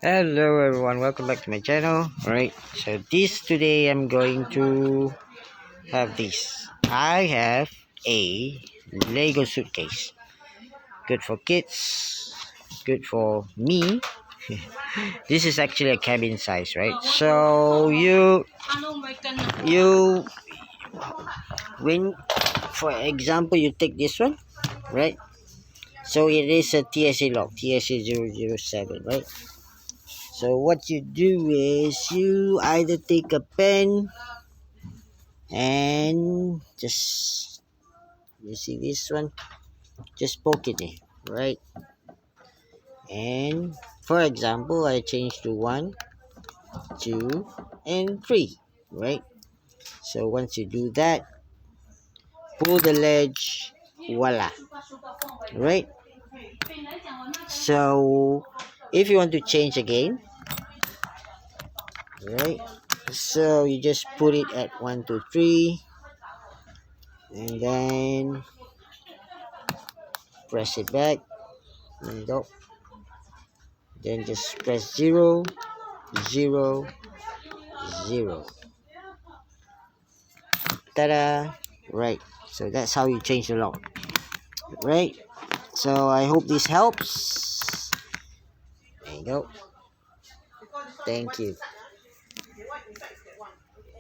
Hello everyone, welcome back to my channel. Alright, so today I'm going to have this. I have a Lego suitcase. Good for kids, good for me. This is actually a cabin size, right? So you when for example you take this one, right? So it is a TSA lock, TSA 007, right? So what you do is you either take a pen and just you see this one, just poke it in, right? And for example, I change to 1, 2, and 3, right? So once you do that, pull the ledge, voila, right? So if you want to change again, right? So you just put it at 1, 2, 3, and then press it back. There you go. Then just press 0, 0, 0. Ta-da! Right. So that's how you change the lock. Right. So I hope this helps. There you go. Thank you.